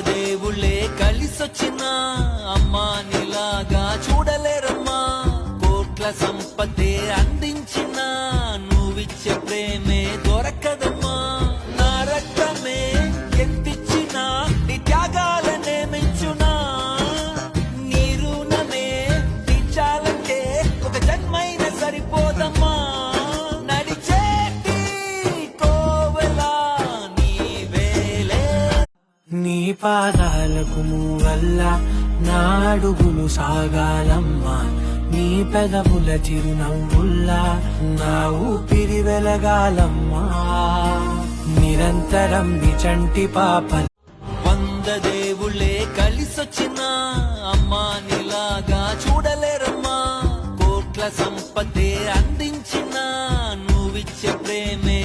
దేవుళ్ళే కలిసొచ్చిన అమ్మా నీలాగా చూడలేరమ్మా. కోట్ల సంపదే అందించిన నువ్విచ్చే ప్రేమే దొరకదమ్మా. నా రక్తమే ఎంతిచ్చినా నీ త్యాగాలనే మెంచునా. నీ రుణమే తీర్చాలంటే ఒక జన్మైన సరిపోదమ్మా. నీ పాదాలకు మూవల్ల నా అడుగులు సాగాలమ్మా. నీ పెదవుల చిరునవ్వుల్లా నా ఊపిరి వెలగాలమ్మా. నిరంతరం నీ చంటి పాప. 100 దేవుళ్ళే కలిసొచ్చిన అమ్మా నీలాగా చూడలేరమ్మా. కోట్ల సంపదే అందించిన నువ్విచ్చే ప్రేమే